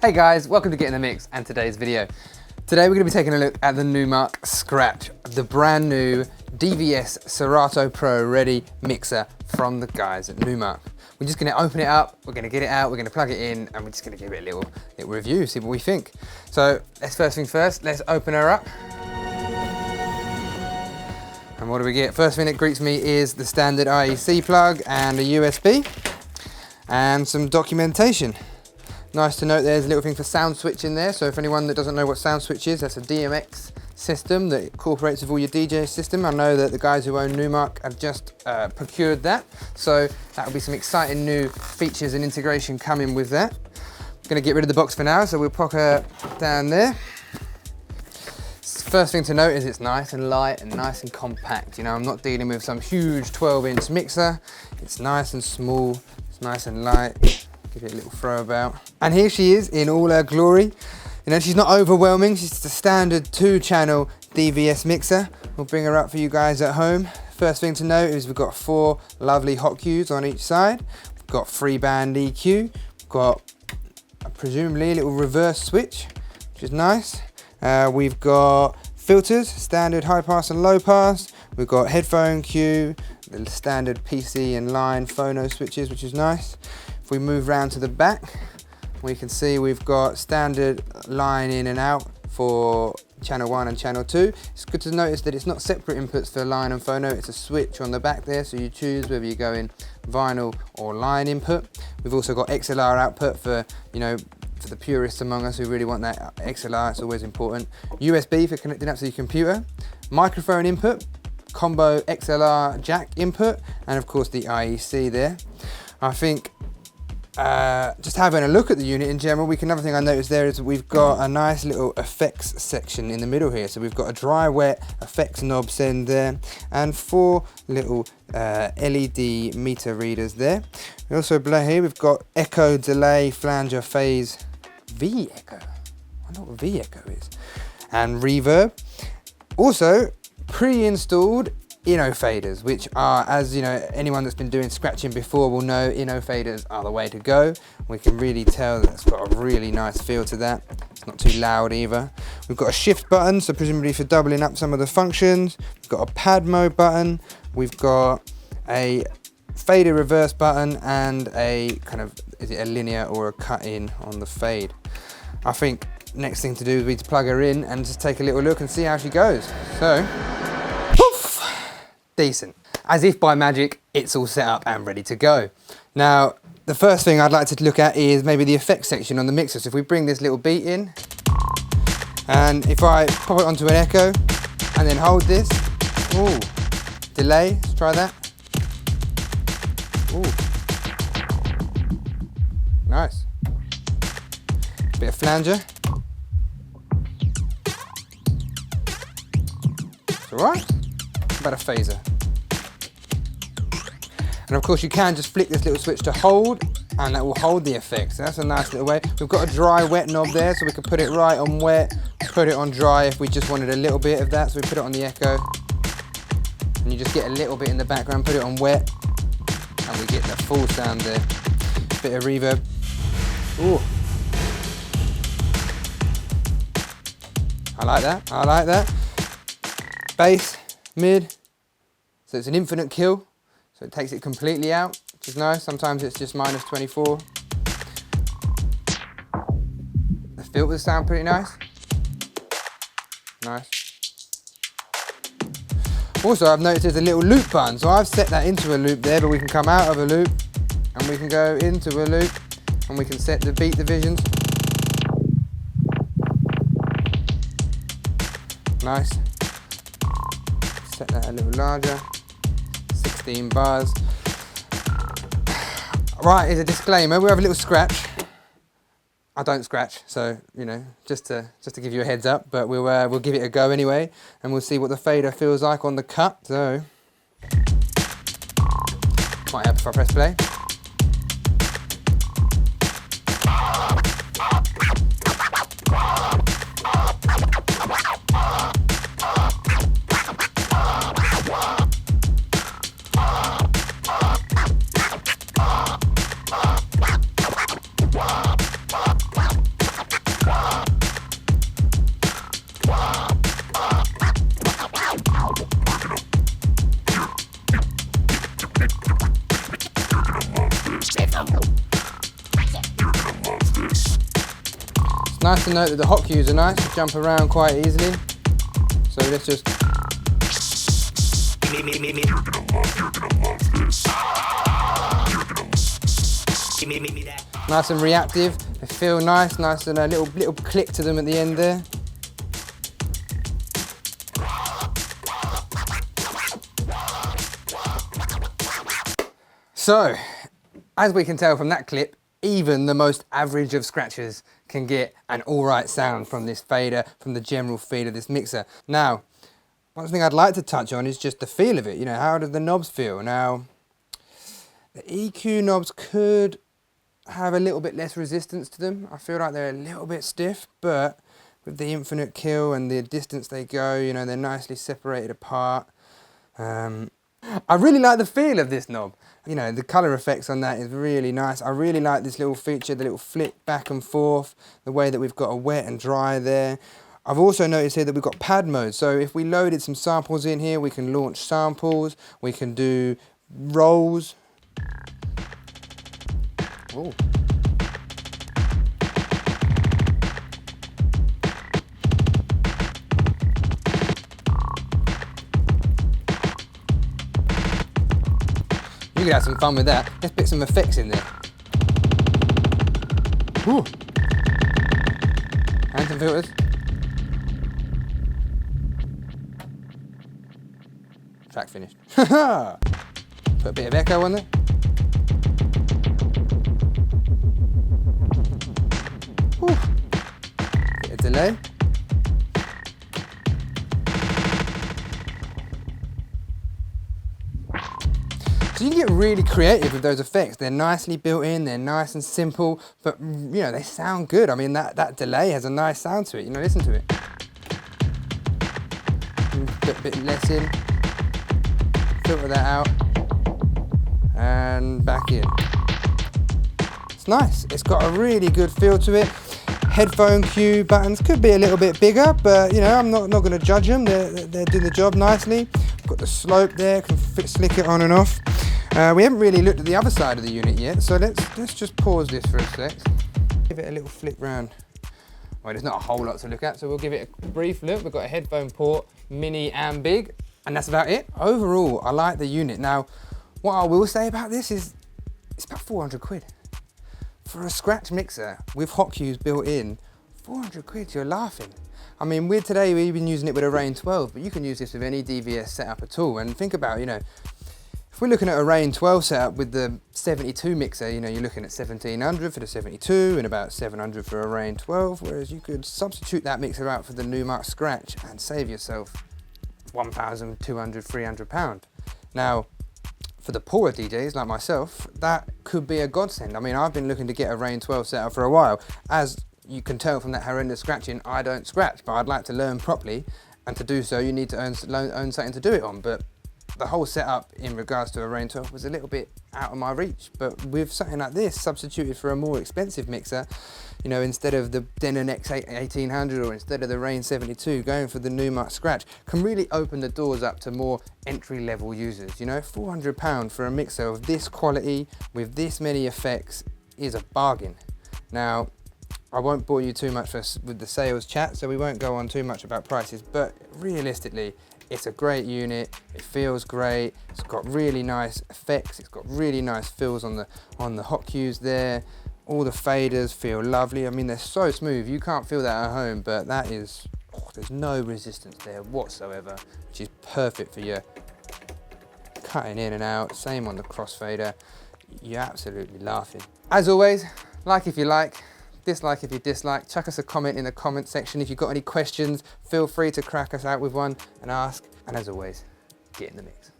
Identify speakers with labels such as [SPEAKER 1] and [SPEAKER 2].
[SPEAKER 1] Hey guys, welcome to Get in the Mix and today's video. Today we're going to be taking a look at the Numark Scratch, the brand new DVS Serato Pro Ready mixer from the guys at Numark. We're just going to open it up, we're going to get it out, we're going to plug it in, and we're just going to give it a little review, see what we think. So first things first, let's open her up. And what do we get? First thing that greets me is the standard IEC plug and a USB and some documentation. Nice to note there's a little thing for sound switch in there, so if anyone that doesn't know what sound switch is, that's a DMX system that incorporates with all your DJ system. I know that the guys who own Numark have just procured that, so that will be some exciting new features and integration coming with that. I'm going to get rid of the box for now, so we'll pop her down there. First thing to note is it's nice and light and nice and compact. You know, I'm not dealing with some huge 12-inch mixer. It's nice and small, it's nice and light. Give it a little throw about. And here she is in all her glory. You know, she's not overwhelming, she's just a standard 2-channel DVS mixer. We'll bring her up for you guys at home. First thing to note is we've got 4 lovely hot cues on each side. We've got 3-band EQ. We've got presumably a little reverse switch, which is nice. We've got filters, standard high pass and low pass. We've got headphone cue, the standard PC and line phono switches, which is nice. If we move round to the back, we can see we've got standard line in and out for channel 1 and channel 2. It's good to notice that it's not separate inputs for line and phono, it's a switch on the back there, so you choose whether you go in vinyl or line input. We've also got XLR output for, you know, for the purists among us who really want that XLR, it's always important. USB for connecting up to your computer. Microphone input, combo XLR jack input, and of course the IEC there. I think just having a look at the unit in general, another thing I noticed there is we've got a nice little effects section in the middle here. So we've got a dry wet effects knob send there and 4 little LED meter readers there. We also below here we've got echo, delay, flanger, phase, V echo. I wonder what V echo is. And reverb. Also pre-installed Inno faders, which are, as you know, anyone that's been doing scratching before will know, Inno faders are the way to go. We can really tell that it's got a really nice feel to that. It's not too loud either. We've got a shift button, so presumably for doubling up some of the functions. We've got a pad mode button. We've got a fader reverse button and a kind of, is it a linear or a cut in on the fade? I think next thing to do would be to plug her in and just take a little look and see how she goes. So, decent. As if by magic, it's all set up and ready to go. Now, the first thing I'd like to look at is maybe the effects section on the mixer. So if we bring this little beat in, and if I pop it onto an echo, and then hold this, ooh, delay, let's try that. Ooh, nice. Bit of flanger. It's all right. About a phaser. And of course you can just flick this little switch to hold and that will hold the effects. So that's a nice little way. We've got a dry wet knob there, so we can put it right on wet, put it on dry if we just wanted a little bit of that. So we put it on the echo and you just get a little bit in the background, put it on wet and we get the full sound there. Bit of reverb. Ooh. I like that, I like that. Bass, mid, so it's an infinite kill, so it takes it completely out, which is nice. Sometimes it's just minus 24. The filters sound pretty nice. Nice. Also, I've noticed there's a little loop button, so I've set that into a loop there, but we can come out of a loop and we can go into a loop and we can set the beat divisions. Nice. Set that a little larger. 16 bars. Right, here's a disclaimer. We have a little scratch. I don't scratch, so you know, just to give you a heads up. But we'll give it a go anyway, and we'll see what the fader feels like on the cut. So, might help if I press play. It's nice to note that the hot cues are nice to jump around quite easily. So let's just... Nice and reactive. They feel nice and a little click to them at the end there. So, as we can tell from that clip, even the most average of scratchers can get an alright sound from this fader, from the general feel of this mixer. Now, one thing I'd like to touch on is just the feel of it. You know, how do the knobs feel? Now, the EQ knobs could have a little bit less resistance to them. I feel like they're a little bit stiff, but with the infinite kill and the distance they go, you know, they're nicely separated apart. I really like the feel of this knob. You know, the colour effects on that is really nice. I really like this little feature, the little flick back and forth, the way that we've got a wet and dry there. I've also noticed here that we've got pad mode. So if we loaded some samples in here, we can launch samples, we can do rolls. Ooh. You could have some fun with that. Let's put some effects in there. Ooh. And some filters. Track finished. Put a bit of echo on there. Ooh. Bit of delay. So you can get really creative with those effects. They're nicely built in, they're nice and simple, but you know, they sound good. I mean, that delay has a nice sound to it. You know, listen to it. Put a bit less in, filter that out, and back in. It's nice. It's got a really good feel to it. Headphone cue buttons could be a little bit bigger, but you know, I'm not going to judge them. They're doing the job nicely. Got the slope there, can slick it on and off. We haven't really looked at the other side of the unit yet, so let's just pause this for a sec. Give it a little flick round. Well, there's not a whole lot to look at, so we'll give it a brief look. We've got a headphone port, mini and big, and that's about it. Overall, I like the unit. Now, what I will say about this is it's about 400 quid. For a Scratch mixer with hot cues built in, 400 quid, you're laughing. I mean, today we've been using it with a Rain 12, but you can use this with any DVS setup at all. And think about, you know, if we're looking at a Rain 12 setup with the 72 mixer, you know, you're looking at 1700 for the 72 and about 700 for a Rain 12, whereas you could substitute that mixer out for the Numark Scratch and save yourself £1,200, £300. Now, for the poorer DJs like myself, that could be a godsend. I mean, I've been looking to get a Rain 12 setup for a while. As you can tell from that horrendous scratching, I don't scratch, but I'd like to learn properly, and to do so you need to own something to do it on. But the whole setup in regards to a Rain 12 was a little bit out of my reach. But with something like this substituted for a more expensive mixer, you know, instead of the Denon X1800 or instead of the Rain 72, going for the Numark Scratch can really open the doors up to more entry-level users. You know, £400 for a mixer of this quality with this many effects is a bargain. Now, I won't bore you too much with the sales chat, so we won't go on too much about prices, but realistically, it's a great unit, it feels great, it's got really nice effects, it's got really nice fills on the hot cues there, all the faders feel lovely. I mean, they're so smooth, you can't feel that at home, but that is, there's no resistance there whatsoever, which is perfect for your cutting in and out. Same on the crossfader, you're absolutely laughing. As always, like if you like, dislike if you dislike, chuck us a comment in the comment section. If you've got any questions, feel free to crack us out with one and ask. And as always, get in the mix.